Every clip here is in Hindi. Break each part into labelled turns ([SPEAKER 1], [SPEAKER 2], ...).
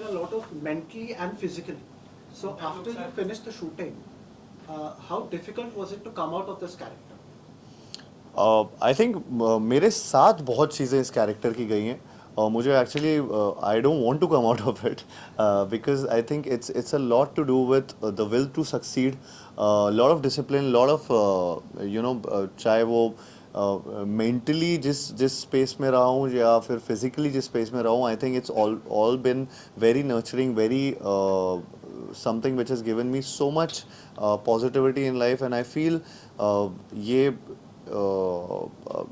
[SPEAKER 1] a lot of mentally and physically. So after you finished the shooting, how difficult was it to come out of this character?
[SPEAKER 2] I think मेरे साथ बहुत चीज़ें इस कैरेक्टर की गई हैं और मुझे actually I don't want to come out of it because I think it's a lot to do with the will to succeed, lot of discipline, lot of you know, चाहे वो मेंटली जिस स्पेस में रहा हूँ या फिर फिजिकली जिस स्पेस में रहा हूँ, आई think it's all been very nurturing, very something which has given me so much positivity in life, and I feel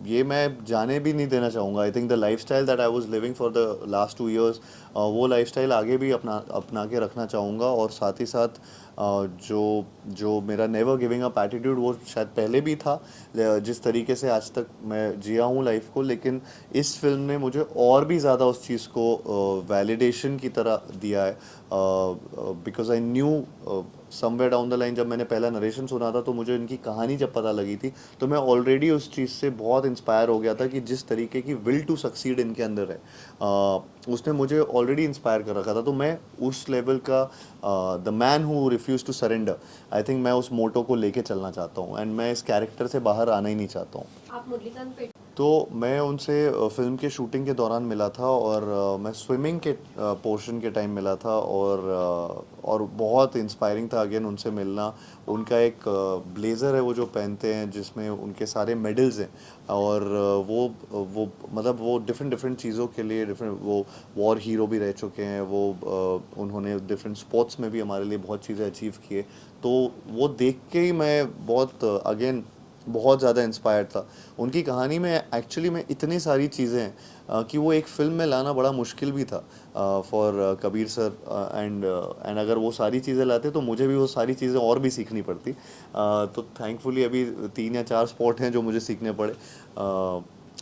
[SPEAKER 2] ये मैं जाने भी नहीं देना चाहूँगा. आई think the life style that I was living for the last 2 years, वो लाइफ स्टाइल आगे भी अपना के रखना चाहूँगा. और साथ ही साथ जो मेरा नेवर गिविंग अप एटीट्यूड वो शायद पहले भी था, जिस तरीके से आज तक मैं जिया हूँ लाइफ को, लेकिन इस फिल्म ने मुझे और भी ज़्यादा उस चीज़ को वैलिडेशन की तरह दिया है. Because I knew somewhere down the line, जब मैंने पहला नरेशन सुना था तो मुझे इनकी कहानी जब पता लगी थी तो मैं ऑलरेडी उस चीज़ से बहुत इंस्पायर हो गया था कि जिस तरीके की विल टू सक्सीड इनके अंदर है, उसने मुझे ऑलरेडी इंस्पायर कर रखा था. तो मैं उस लेवल का the man who refuse to surrender, I think मैं उस मोटो को लेके चलना चाहता हूँ, एंड मैं इस कैरेक्टर से बाहर आना ही नहीं चाहता हूँ.
[SPEAKER 3] आप मुरलीकांत पे
[SPEAKER 2] तो मैं उनसे फिल्म के शूटिंग के दौरान मिला था, और मैं स्विमिंग के पोर्शन के टाइम मिला था, और बहुत इंस्पायरिंग था अगेन उनसे मिलना. उनका एक ब्लेज़र है वो जो पहनते हैं जिसमें उनके सारे मेडल्स हैं, और वो मतलब वो डिफरेंट चीज़ों के लिए डिफरेंट, वो वॉर हीरो भी रह चुके हैं, वो उन्होंने डिफरेंट स्पोर्ट्स में भी हमारे लिए बहुत चीज़ें अचीव किए. तो वो देख के ही मैं बहुत अगेन बहुत ज़्यादा इंस्पायर्ड था. उनकी कहानी में एक्चुअली में इतनी सारी चीज़ें हैं कि वो एक फ़िल्म में लाना बड़ा मुश्किल भी था फॉर कबीर सर, एंड अगर वो सारी चीज़ें लाते तो मुझे भी वो सारी चीज़ें और भी सीखनी पड़ती. तो थैंकफुली अभी 3 या 4 स्पॉट हैं जो मुझे सीखने पड़े,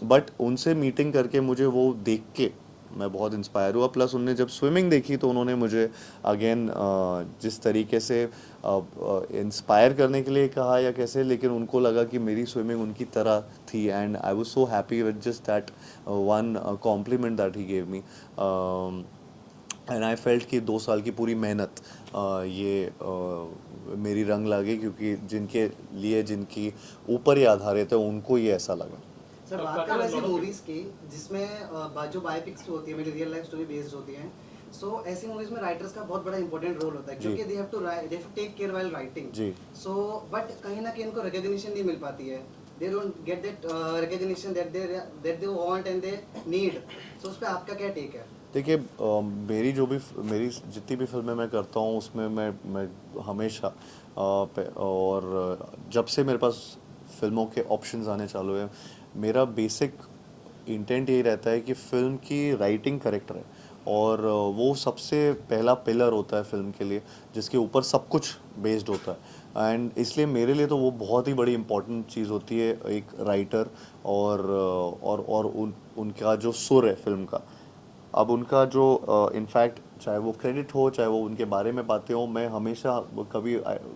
[SPEAKER 2] बट उनसे मीटिंग करके मुझे वो देख के मैं बहुत इंस्पायर हुआ. प्लस उनने जब स्विमिंग देखी तो उन्होंने मुझे अगेन जिस तरीके से इंस्पायर करने के लिए कहा या कैसे, लेकिन उनको लगा कि मेरी स्विमिंग उनकी तरह थी, and I was so happy with just that one compliment that he gave me. And I felt कि 2 साल की पूरी मेहनत ये मेरी रंग लागे, क्योंकि जिनके लिए जिनकी ऊपर ही आधारित है उनको ये ऐसा लगा.
[SPEAKER 4] सर बात करें ऐसी मूवीज की जिसमें जो बायोपिक्स होती है, मेरी रियल लाइफ स्टोरी बेस्ड होती हैं, सो ऐसी मूवीज में राइटर्स का बहुत बड़ा इंपॉर्टेंट रोल होता है, क्योंकि they have to take care while writing. So but कहीं ना कहीं इनको रिकॉग्निशन नहीं मिल पाती है. They don't get that recognition that they want and they need. So उस पे आपका क्या टेक है?
[SPEAKER 2] देखिए, मेरी जितनी भी फिल्में मैं करता हूँ उसमें मैं हमेशा और जब से मेरे पास फिल्मों के ऑप्शंस आने चालू हैं, मेरा बेसिक इंटेंट यही रहता है कि फ़िल्म की राइटिंग करेक्ट रहे, और वो सबसे पहला पिलर होता है फिल्म के लिए, जिसके ऊपर सब कुछ बेस्ड होता है. एंड इसलिए मेरे लिए तो वो बहुत ही बड़ी इंपॉर्टेंट चीज़ होती है, एक राइटर और उनका जो सुर है फिल्म का. अब उनका जो इनफैक्ट चाहे वो क्रेडिट हो, चाहे वो उनके बारे में बातें हो, मैं हमेशा कभी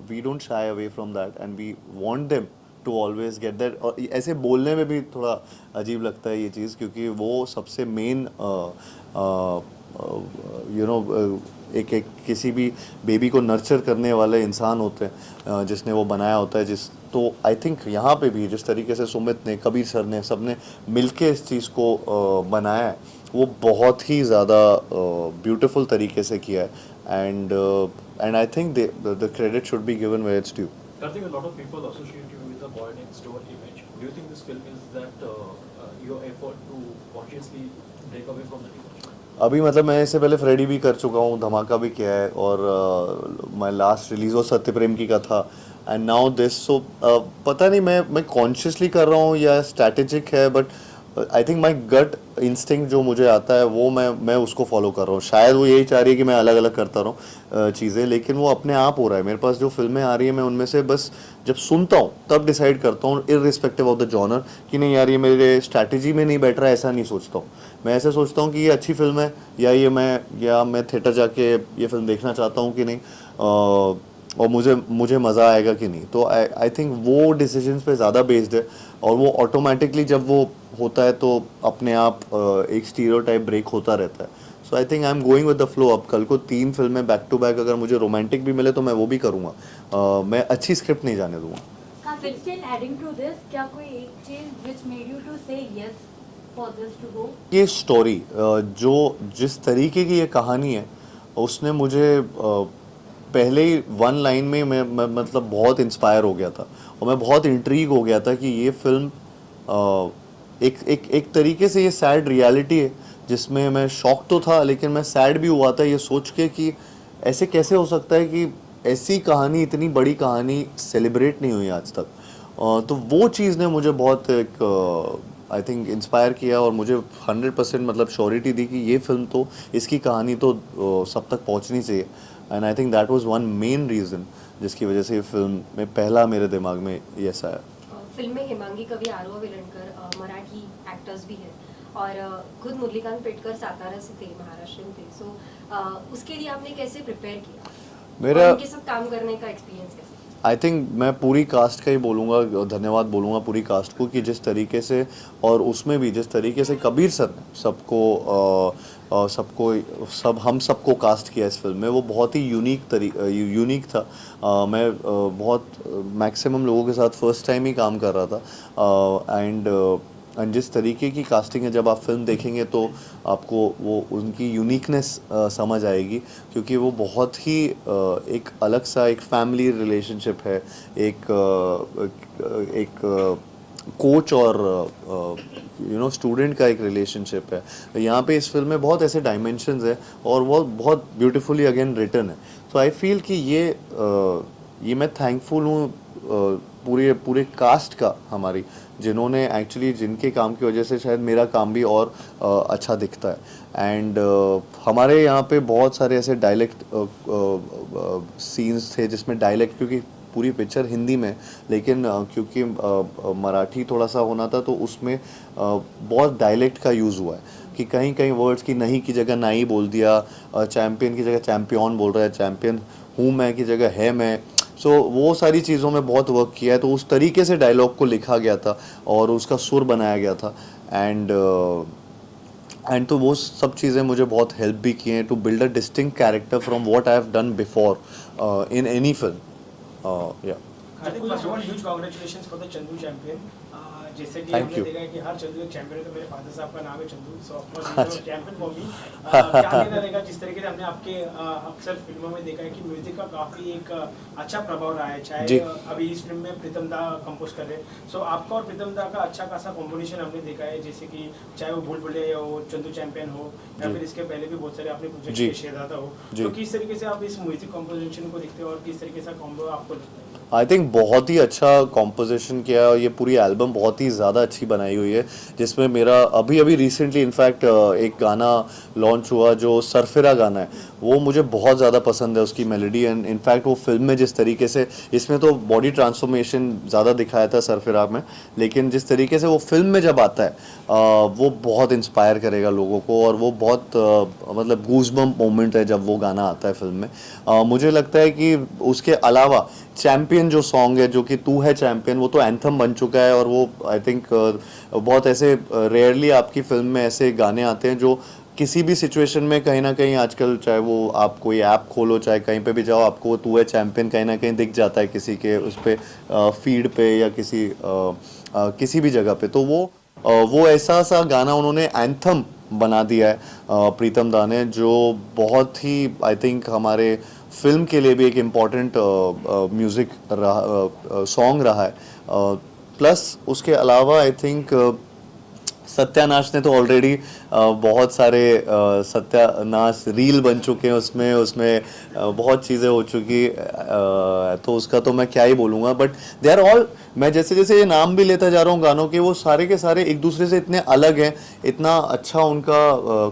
[SPEAKER 2] we don't shy away from that, and we want them to always get that. और ऐसे बोलने में भी थोड़ा अजीब लगता है ये चीज़, क्योंकि वो सबसे मेन यू नो एक किसी भी बेबी को नर्चर करने वाले इंसान होते हैं जिसने वो बनाया होता है. तो आई थिंक यहाँ पे भी जिस तरीके से सुमित ने, कबीर सर ने, सब ने मिलके इस चीज़ को बनाया है, वो बहुत ही ज़्यादा ब्यूटीफुल तरीके से किया है. And I think the credit should be given where it's due.
[SPEAKER 5] I think a lot of people associate you with the boy next door image. Do you think this film is that your effort to consciously break away from that image?
[SPEAKER 2] अभी मतलब मैं इससे पहले फ्रेडी भी कर चुका हूँ, धमाका भी किया है, और माय लास्ट रिलीज हो सत्य प्रेम की कथा, एंड नाउ दिस. सो पता नहीं मैं कॉन्शियसली कर रहा हूँ या स्ट्रैटेजिक है, but I think my gut instinct जो मुझे आता है वो मैं उसको फॉलो कर रहा हूँ. शायद वो यही चाह रही है कि मैं अलग अलग करता रहूँ चीज़ें, लेकिन वो अपने आप हो रहा है. मेरे पास जो फिल्में आ रही हैं, मैं उनमें से बस जब सुनता हूँ तब डिसाइड करता हूँ, इररिस्पेक्टिव ऑफ द जॉनर, कि नहीं यार ये मेरे स्ट्रैटेजी में नहीं बैठ रहा है. ऐसा नहीं सोचता हूँ. मैं ऐसे सोचता हूँ कि ये अच्छी फिल्म है, या मैं थिएटर जाके ये फिल्म देखना चाहता हूँ कि नहीं, और मुझे मज़ा आएगा कि नहीं. तो आई थिंक वो डिसीजंस पे ज़्यादा बेस्ड है, और वो ऑटोमेटिकली जब वो होता है तो अपने आप एक स्टीरियोटाइप ब्रेक होता रहता है. So I think I am going with the flow. अब कल को 3 फिल्में बैक टू बैक अगर मुझे रोमांटिक भी मिले तो मैं वो भी करूँगा. मैं अच्छी स्क्रिप्ट नहीं जाने दूंगा.
[SPEAKER 3] Still adding to this, क्या कोई एक चीज which made you to say yes for this to go?
[SPEAKER 2] ये स्टोरी जो जिस तरीके की ये कहानी है उसने मुझे पहले ही 1 लाइन में मैं मतलब बहुत इंस्पायर हो गया था और मैं बहुत इंट्रीग हो गया था कि ये फिल्म एक तरीके से ये सैड रियलिटी है जिसमें मैं शॉक तो था लेकिन मैं सैड भी हुआ था ये सोच के कि ऐसे कैसे हो सकता है कि ऐसी कहानी इतनी बड़ी कहानी सेलिब्रेट नहीं हुई आज तक. तो वो चीज़ ने मुझे बहुत एक आई थिंक इंस्पायर किया और मुझे 100% मतलब श्योरिटी दी कि ये फिल्म तो इसकी कहानी तो सब तक पहुंचनी चाहिए. And I think that was one main reason जिसकी वजह से ये फिल्म में पहला मेरे दिमाग में यस आया.
[SPEAKER 6] फिल्म में हिमांगी कवि, आरोह विलणकर मराठी एक्टर्स भी हैं और खुद मुरलीकांत पेटकर सातारा से थे, महाराष्ट्र थे. सो उसके लिए आपने कैसे प्रिपेयर किया?
[SPEAKER 2] मेरा
[SPEAKER 6] और उनके साथ काम करने का एक्सपीरियंस कैसा?
[SPEAKER 2] आई थिंक मैं पूरी कास्ट का ही बोलूँगा, धन्यवाद बोलूँगा पूरी कास्ट को कि जिस तरीके से और उसमें भी जिस तरीके से कबीर सर ने हम सबको कास्ट किया इस फिल्म में वो बहुत ही यूनिक था. मैं बहुत मैक्सिमम लोगों के साथ फर्स्ट टाइम ही काम कर रहा था एंड जिस तरीके की कास्टिंग है जब आप फिल्म देखेंगे तो आपको वो उनकी यूनिकनेस समझ आएगी क्योंकि वो बहुत ही एक अलग सा एक फैमिली रिलेशनशिप है. एक कोच और स्टूडेंट का एक रिलेशनशिप है. यहाँ पे इस फिल्म में बहुत ऐसे डायमेंशंस है और वो बहुत ब्यूटीफुली अगेन रिटन है. सो आई फील कि ये मैं थैंकफुल हूँ पूरे कास्ट का हमारी जिन्होंने एक्चुअली जिनके काम की वजह से शायद मेरा काम भी और अच्छा दिखता है. एंड हमारे यहाँ पे बहुत सारे ऐसे डायलेक्ट सीन्स थे जिसमें डायलेक्ट क्योंकि पूरी पिक्चर हिंदी में लेकिन क्योंकि मराठी थोड़ा सा होना था तो उसमें बहुत डायलेक्ट का यूज़ हुआ है कि कहीं कहीं वर्ड्स की नहीं की जगह नहीं बोल दिया, चैम्पियन की जगह चैम्पियन बोल रहा है, चैम्पियन हूँ मैं की जगह है मैं. सो वो सारी चीज़ों में बहुत वर्क किया है तो उस तरीके से डायलॉग को लिखा गया था और उसका सुर बनाया गया था. एंड तो वो सब चीज़ें मुझे बहुत हेल्प भी किए हैं to build a distinct character from what I have done before in any film.
[SPEAKER 7] Hardik first of all huge congratulations for the Chandu champion. जैसे कि
[SPEAKER 2] Thank
[SPEAKER 7] हमने
[SPEAKER 2] you.
[SPEAKER 7] देखा है कि हर चंदू एक चैंपियन है तो मेरे फादर साहब का नाम है चंदू, सो of course champion for me. क्या कहना रहेगा जिस तरीके से हमने आपके अक्सर फिल्मों में देखा है कि म्यूजिक का काफी एक अच्छा प्रभाव रहा है, चाहे अभी इस फिल्म में प्रीतम दा कंपोज कर रहे हैं. सो आपका और प्रीतम दा का अच्छा खासा कॉम्बिनेशन हमने देखा है, जैसे कि चाहे वो भूल भुलैया हो, चंदू चैंपियन हो या फिर इसके पहले भी बहुत सारे आपने प्रोजेक्ट किए, शहजादा हो. तो किस तरीके से आप इस म्यूजिक कॉम्पोजिशन को देखते हो और किस तरीके से कॉम्बो आपको लगता है?
[SPEAKER 2] आई थिंक बहुत ही अच्छा कॉम्पोजिशन किया है और ये पूरी एल्बम बहुत ही ज़्यादा अच्छी बनाई हुई है जिसमें मेरा अभी रिसेंटली इनफैक्ट एक गाना लॉन्च हुआ जो सरफिरा गाना है वो मुझे बहुत ज़्यादा पसंद है उसकी मेलोडी. एंड इनफैक्ट वो फिल्म में जिस तरीके से इसमें तो बॉडी ट्रांसफॉर्मेशन ज़्यादा दिखाया था सरफिरा में लेकिन जिस तरीके से वो फिल्म में जब आता है वो बहुत इंस्पायर करेगा लोगों को और वो बहुत मतलब गूज़बम्प मोमेंट है जब वो गाना आता है फिल्म में. मुझे लगता है कि उसके अलावा चैम्पियन जो सॉन्ग है जो कि तू है चैम्पियन वो तो एंथम बन चुका है और वो आई थिंक बहुत ऐसे रेयरली आपकी फिल्म में ऐसे गाने आते हैं जो किसी भी सिचुएशन में कहीं ना कहीं आजकल चाहे वो आप कोई ऐप खोलो चाहे कहीं पे भी जाओ आपको तू है चैम्पियन कहीं ना कहीं दिख जाता है किसी के उस पर फीड पे या किसी भी जगह पे. तो वो ऐसा सा गाना उन्होंने एंथम बना दिया है प्रीतम दा ने जो बहुत ही आई थिंक हमारे फिल्म के लिए भी एक इम्पॉर्टेंट म्यूज़िक सॉन्ग रहा है. प्लस उसके अलावा आई थिंक सत्यानाश ने तो ऑलरेडी बहुत सारे सत्यानाश रील बन चुके हैं उसमें बहुत चीज़ें हो चुकी तो उसका तो मैं क्या ही बोलूँगा. बट दे आर ऑल मैं जैसे जैसे ये नाम भी लेता जा रहा हूँ गानों के वो सारे के सारे एक दूसरे से इतने अलग हैं, इतना अच्छा उनका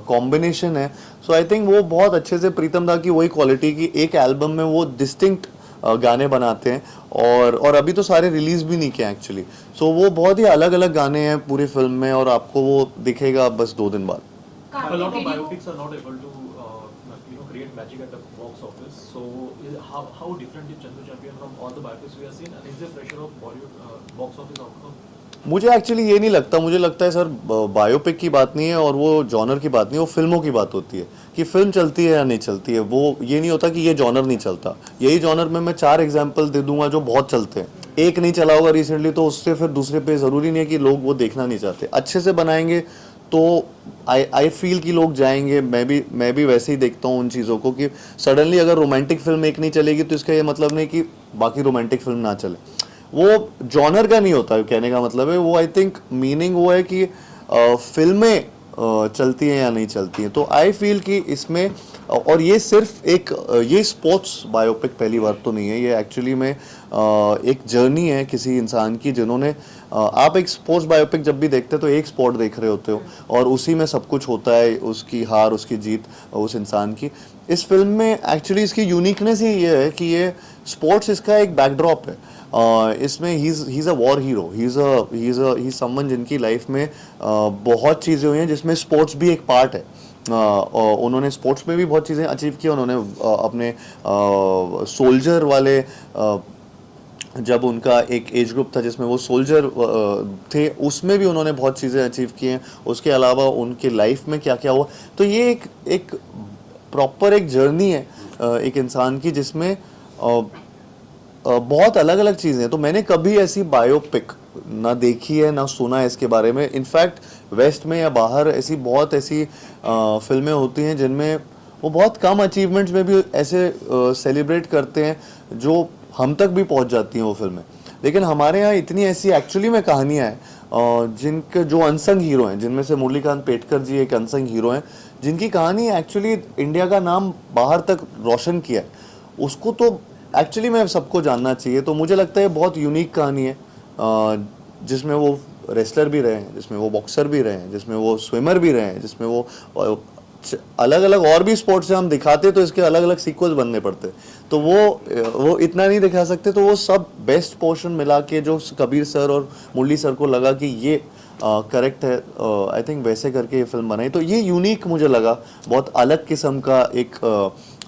[SPEAKER 2] कॉम्बिनेशन है. सो आई थिंक वो बहुत अच्छे से प्रीतम दा की वही क्वालिटी की एक एल्बम में वो डिस्टिंक्ट गाने बनाते हैं और अभी तो सारे रिलीज भी नहीं किए एक्चुअली. सो वो बहुत ही अलग अलग गाने हैं पूरी फिल्म में और आपको वो दिखेगा बस 2 दिन बाद.
[SPEAKER 5] A lot of biopics are not able to create magic at the box office. So how different is Chandu Champion from all the biopics we have seen, and is there pressure of Bollywood box office outcome
[SPEAKER 2] मुझे एक्चुअली ये नहीं लगता, मुझे लगता है सर बायोपिक की बात नहीं है और वो जॉनर की बात नहीं है, वो फिल्मों की बात होती है कि फिल्म चलती है या नहीं चलती है। वो ये नहीं होता कि ये जॉनर नहीं चलता। यही जॉनर में मैं 4 एग्जांपल दे दूंगा जो बहुत चलते हैं। एक नहीं चला होगा रिसेंटली तो उससे फिर दूसरे पे ज़रूरी नहीं है कि लोग वो देखना नहीं चाहते। अच्छे से बनाएंगे तो आई फील कि लोग जाएंगे। मैं भी वैसे ही देखता हूँ उन चीज़ों को कि सडनली अगर रोमांटिक फिल्म एक नहीं चलेगी तो इसका ये मतलब नहीं कि बाकी रोमांटिक फिल्म ना चले। वो जॉनर का नहीं होता कहने का मतलब है। वो आई थिंक मीनिंग वो है कि फिल्में चलती हैं या नहीं चलती हैं। तो आई फील कि इसमें और ये सिर्फ एक ये स्पोर्ट्स बायोपिक पहली बार तो नहीं है। ये एक्चुअली में एक जर्नी है किसी इंसान की जिन्होंने आप एक स्पोर्ट्स बायोपिक जब भी देखते हो तो एक स्पोर्ट देख रहे होते हो और उसी में सब कुछ होता है, उसकी हार उसकी जीत उस इंसान की। इस फिल्म में एक्चुअली इसकी यूनिकनेस ही ये है कि ये स्पोर्ट्स इसका एक बैकड्रॉप है। इसमें he is a war hero, he is someone जिनकी लाइफ में बहुत चीज़ें हुई हैं जिसमें स्पोर्ट्स भी एक पार्ट है। उन्होंने स्पोर्ट्स में भी बहुत चीज़ें अचीव की। उन्होंने अपने सोल्जर वाले जब उनका एक एज ग्रुप था जिसमें वो सोल्जर थे, उसमें भी उन्होंने बहुत चीज़ें अचीव की हैं। उसके अलावा उनके लाइफ में क्या क्या हुआ, तो ये एक प्रॉपर एक जर्नी है एक इंसान की जिसमें बहुत अलग अलग चीज़ें हैं। तो मैंने कभी ऐसी बायोपिक ना देखी है ना सुना है इसके बारे में। इनफैक्ट वेस्ट में या बाहर ऐसी फिल्में होती हैं जिनमें वो बहुत कम अचीवमेंट्स में भी ऐसे सेलिब्रेट करते हैं जो हम तक भी पहुंच जाती हैं वो फिल्में। लेकिन हमारे यहाँ इतनी ऐसी एक्चुअली में कहानियाँ हैं जिनके जो अनसंग हीरो हैं, जिनमें से मुरलीकांत पेटकर जी एक अनसंग हीरो हैं जिनकी कहानी एक्चुअली इंडिया का नाम बाहर तक रोशन किया है। उसको तो एक्चुअली में सबको जानना चाहिए। तो मुझे लगता है बहुत यूनिक कहानी है जिसमें वो रेसलर भी रहे हैं, जिसमें वो बॉक्सर भी रहे हैं, जिसमें वो स्विमर भी रहे हैं, जिसमें वो अलग अलग और भी स्पोर्ट्स से हम दिखाते तो इसके अलग अलग सीक्वल्स बनने पड़ते। तो वो इतना नहीं दिखा सकते। तो वो सब बेस्ट पोर्शन मिला के जो कबीर सर और मुरली सर को लगा कि ये करेक्ट है, आई थिंक वैसे करके ये फिल्म बनाई। तो ये यूनिक मुझे लगा, बहुत अलग किस्म का एक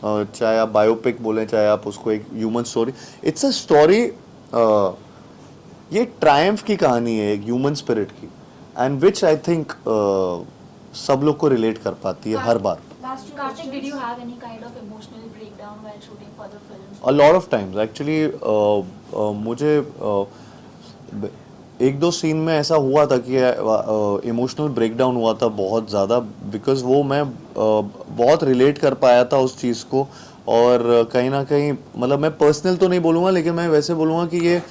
[SPEAKER 2] चाहे आप बायोपिक बोलें चाहे आप उसको एक human story, it's a story. ये ट्रायम्फ की कहानी है एक ह्यूमन स्पिरिट की, एंड विच आई थिंक सब लोग को रिलेट कर पाती है हर बार।
[SPEAKER 3] Karthik, did you have any kind of emotional breakdown while shooting for the film?
[SPEAKER 2] A lot of times actually मुझे एक दो सीन में ऐसा हुआ था कि इमोशनल ब्रेकडाउन हुआ था बहुत ज़्यादा, बिकॉज वो मैं बहुत रिलेट कर पाया था उस चीज़ को। और कहीं ना कहीं मतलब मैं पर्सनल तो नहीं बोलूँगा लेकिन मैं वैसे बोलूँगा कि ये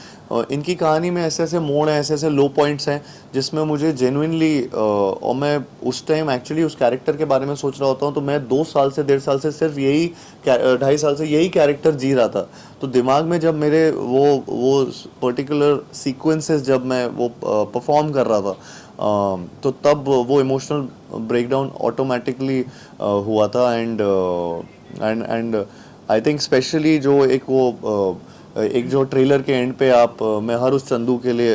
[SPEAKER 2] इनकी कहानी में ऐसे ऐसे मोड़ हैं, ऐसे ऐसे लो पॉइंट्स हैं जिसमें मुझे जेन्युइनली और मैं उस टाइम एक्चुअली उस कैरेक्टर के बारे में सोच रहा होता हूँ तो मैं 2 साल से 1.5 साल से सिर्फ यही 2.5 साल से यही कैरेक्टर जी रहा था। तो दिमाग में जब मेरे वो पर्टिकुलर सीक्वेंसेस जब मैं वो परफॉर्म कर रहा था तो तब वो इमोशनल ब्रेकडाउन ऑटोमेटिकली हुआ था। एंड आई थिंक स्पेशली जो एक जो ट्रेलर के एंड पे आप मैं हर उस चंदू के लिए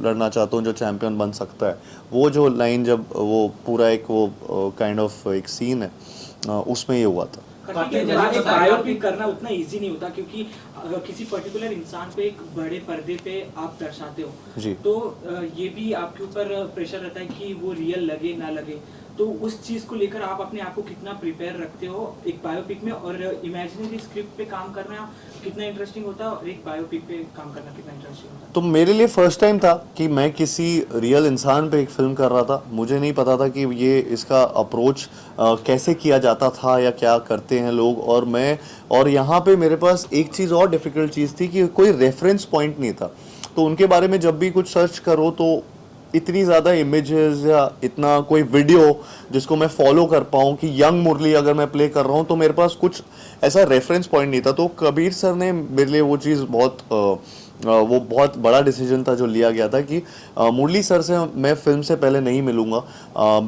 [SPEAKER 2] लड़ना चाहता हूँ जो चैंपियन बन सकता है, वो जो लाइन जब वो पूरा एक वो काइंड ऑफ एक सीन है उसमें ये हुआ था।
[SPEAKER 7] बायोपिक करना उतना इजी नहीं होता क्योंकि किसी पर्टिकुलर इंसान को एक बड़े पर्दे पे आप दर्शाते हो
[SPEAKER 2] जी।
[SPEAKER 7] तो ये भी आपके ऊपर प्रेशर रहता है कि वो रियल लगे ना लगे। तो उस चीज को लेकर आप अपने आप को कितना प्रिपेयर रखते हो एक बायोपिक में, और इमेजिनरी स्क्रिप्ट पे काम करना कितना इंटरेस्टिंग होता है और एक बायोपिक पे काम करना कितना इंटरेस्टिंग होता है?
[SPEAKER 2] तो मेरे लिए फर्स्ट टाइम था कि मैं किसी रियल इंसान पे एक फिल्म कर रहा था। मुझे नहीं पता था कि ये इसका अप्रोच कैसे किया जाता था या क्या करते हैं लोग। और यहाँ पे मेरे पास एक चीज़ और डिफ़िकल्ट चीज़ थी कि कोई रेफरेंस पॉइंट नहीं था। तो उनके बारे में जब भी कुछ सर्च करो तो इतनी ज़्यादा इमेजेस या इतना कोई वीडियो जिसको मैं फॉलो कर पाऊँ कि यंग मुरली अगर मैं प्ले कर रहा हूँ तो मेरे पास कुछ ऐसा रेफरेंस पॉइंट नहीं था। तो कबीर सर ने मेरे लिए वो चीज़ वो बहुत बड़ा डिसीजन था जो लिया गया था कि मुरली सर से मैं फिल्म से पहले नहीं मिलूँगा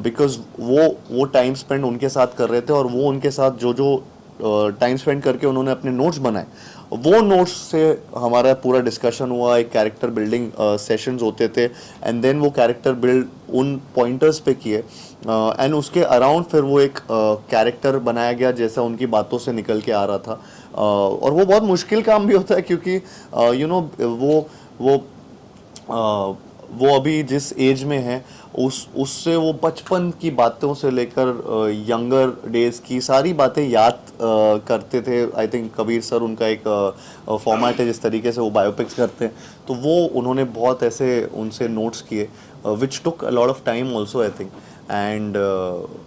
[SPEAKER 2] बिकॉज वो टाइम स्पेंड उनके साथ कर रहे थे और वो उनके साथ जो टाइम स्पेंड करके उन्होंने अपने नोट्स बनाए, वो नोट्स से हमारा पूरा डिस्कशन हुआ। एक कैरेक्टर बिल्डिंग सेशंस होते थे एंड देन वो कैरेक्टर बिल्ड उन पॉइंटर्स पे किए एंड उसके अराउंड फिर वो एक कैरेक्टर बनाया गया जैसा उनकी बातों से निकल के आ रहा था। और वो बहुत मुश्किल काम भी होता है क्योंकि वो अभी जिस एज में है उससे वो बचपन की बातों से लेकर यंगर डेज की सारी बातें याद करते थे। आई थिंक कबीर सर उनका एक फॉर्मेट है जिस तरीके से वो बायोपिक्स करते हैं, तो वो उन्होंने बहुत ऐसे उनसे नोट्स किए which took a lot of time also I think.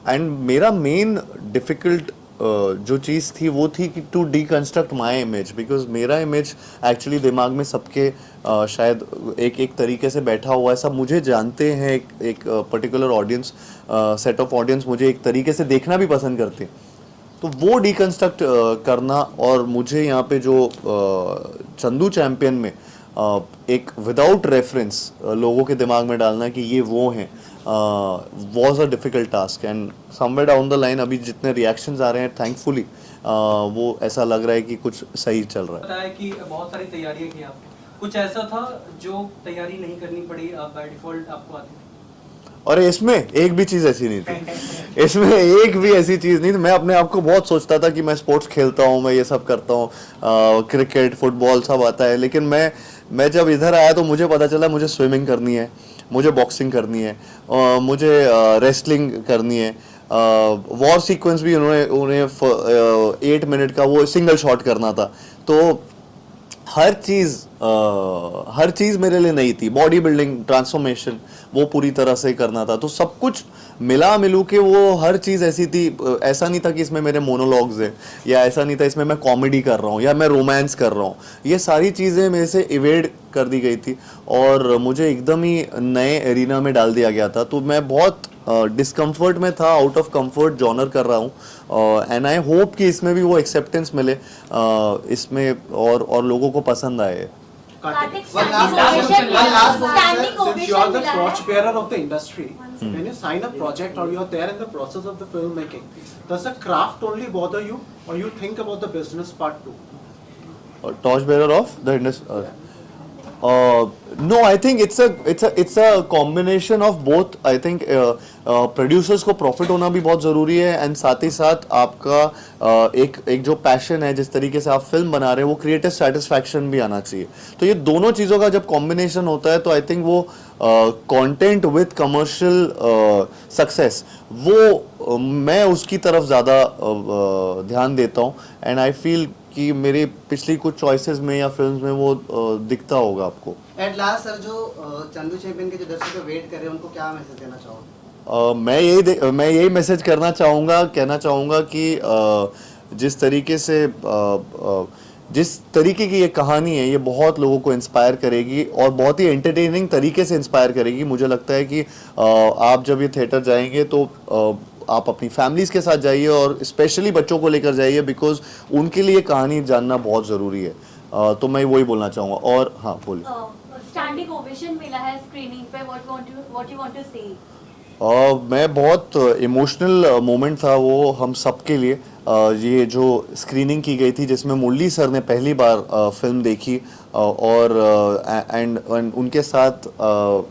[SPEAKER 2] And मेरा मेन डिफ़िकल्ट जो चीज़ थी वो थी कि to deconstruct my image, because मेरा इमेज एक्चुअली दिमाग में सबके शायद एक तरीके से बैठा हुआ है, सब मुझे जानते हैं, एक particular audience set of audience मुझे एक तरीके से देखना भी पसंद करते हैं। तो वो डीकंस्ट्रक्ट करना और मुझे यहाँ पे जो चंदू चैम्पियन में एक विदाउट रेफरेंस लोगों के दिमाग में डालना कि ये वो हैं was a difficult task. And somewhere down the line अभी जितने रिएक्शंस आ रहे हैं थैंकफुली वो ऐसा लग रहा है कि कुछ सही चल रहा है।
[SPEAKER 8] बताया कि बहुत सारी तैयारियां की आपने, कुछ ऐसा था जो तैयारी नहीं करनी पड़ी, बाय डिफॉल्ट आपको आती थी?
[SPEAKER 2] और इसमें एक भी चीज़ ऐसी नहीं थी, इसमें एक भी ऐसी चीज़ नहीं थी। मैं अपने आप को बहुत सोचता था कि मैं स्पोर्ट्स खेलता हूँ, मैं ये सब करता हूँ, क्रिकेट फुटबॉल सब आता है, लेकिन मैं जब इधर आया तो मुझे पता चला मुझे स्विमिंग करनी है, मुझे बॉक्सिंग करनी है, मुझे रेसलिंग करनी है, वॉर सीक्वेंस भी उन्हें 8 मिनट का वो सिंगल शॉट करना था। तो हर चीज़ मेरे लिए नई थी। बॉडी बिल्डिंग ट्रांसफॉर्मेशन वो पूरी तरह से करना था, तो सब कुछ मिलू के वो हर चीज़ ऐसी थी। ऐसा नहीं था कि इसमें मेरे मोनोलॉग्स हैं, या ऐसा नहीं था इसमें मैं कॉमेडी कर रहा हूँ या मैं रोमांस कर रहा हूँ। ये सारी चीज़ें मेरे से इवेड कर दी गई थी और मुझे एकदम ही नए एरिना में डाल दिया गया था। तो मैं बहुत डिस्कम्फर्ट में था, आउट ऑफ कंफर्ट जॉनर कर रहा हूँ। एंड आई होप कि इसमें भी वो एक्सेप्टेंस मिले इसमें और लोगों को पसंद आए।
[SPEAKER 3] Kartik,
[SPEAKER 4] One last
[SPEAKER 3] standing
[SPEAKER 4] question.
[SPEAKER 3] ovation
[SPEAKER 1] Since you are the
[SPEAKER 3] मिला है।
[SPEAKER 1] torchbearer of the industry, when you sign a project or you are there in the process of the filmmaking, does the craft only bother you, or you think about the business part too?
[SPEAKER 2] Torchbearer of the industry. No, I think it's a combination of both. I think producers को प्रॉफिट होना भी बहुत ज़रूरी है, एंड साथ ही साथ आपका एक जो पैशन है, जिस तरीके से आप फिल्म बना रहे हैं, वो क्रिएटिव सेटिस्फैक्शन भी आना चाहिए। तो ये दोनों चीज़ों का जब कॉम्बिनेशन होता है तो आई थिंक वो कंटेंट विद कमर्शियल सक्सेस वो मैं उसकी तरफ ज़्यादा ध्यान देता हूँ। एंड आई फील कि मेरी पिछली कुछ चॉइसेस में या फिल्म्स में वो दिखता होगा आपको।
[SPEAKER 4] एट लास्ट सर, जो चंदू चैंपियन के जो दर्शक वेट कर रहे हैं उनको क्या मैसेज देना चाहोगे?
[SPEAKER 2] मैं यही मैसेज कहना चाहूँगा कि जिस तरीके से जिस तरीके की ये कहानी है, ये बहुत लोगों को इंस्पायर करेगी और बहुत ही एंटरटेनिंग तरीके से इंस्पायर करेगी। मुझे लगता है कि आप जब ये थिएटर जाएंगे तो आप अपनी फैमिलीज़ के साथ जाइए और स्पेशली बच्चों को लेकर जाइए, बिकॉज उनके लिए कहानी जानना बहुत ज़रूरी है। तो मैं वही बोलना चाहूँगा। और हाँ बोलिए।
[SPEAKER 3] स्टैंडिंग ओवेशन मिला है स्क्रीनिंग पे, व्हाट यू वांट टू से?
[SPEAKER 2] मैं बहुत इमोशनल मोमेंट था वो हम सब के लिए। ये जो स्क्रीनिंग की गई थी जिसमें मुरली सर ने पहली बार फिल्म देखी और उनके साथ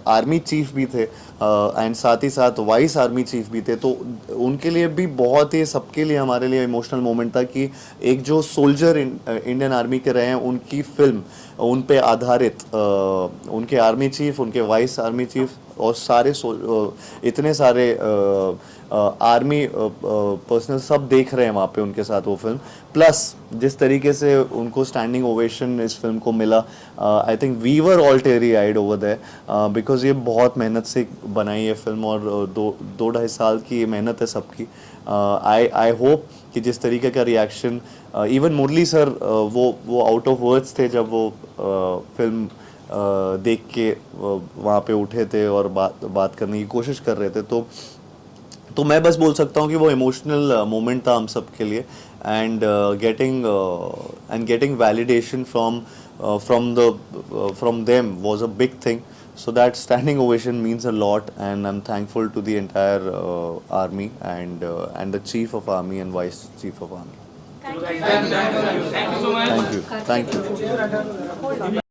[SPEAKER 2] आर्मी चीफ भी थे एंड साथ ही साथ वाइस आर्मी चीफ भी थे, तो उनके लिए भी बहुत ही, सबके लिए, हमारे लिए इमोशनल मोमेंट था कि एक जो सोल्जर इंडियन आर्मी के रहे हैं उनकी फिल्म, उन पे आधारित उनके आर्मी चीफ, उनके वाइस आर्मी चीफ और सारे इतने सारे आर्मी पर्सनल सब देख रहे हैं वहाँ पे उनके साथ वो फिल्म। प्लस जिस तरीके से उनको स्टैंडिंग ओवेशन इस फिल्म को मिला, I think we were all teary eyed over there because ये बहुत मेहनत से बनाई है फिल्म और 2-2.5 साल की मेहनत है सबकी। आई होप कि जिस तरीके का रिएक्शन, इवन मुरली सर वो आउट ऑफ वर्ड्स थे जब वो फिल्म देख के वहाँ पे उठे थे और बात करने की कोशिश कर रहे थे। तो मैं बस बोल सकता हूँ कि वो इमोशनल मोमेंट था हम सब के लिए। And getting validation from them was a big thing. So that standing ovation means a lot, and I'm thankful to the entire army and the chief of army and vice chief of army.
[SPEAKER 3] Thank you.
[SPEAKER 2] Thank you so much. Thank you.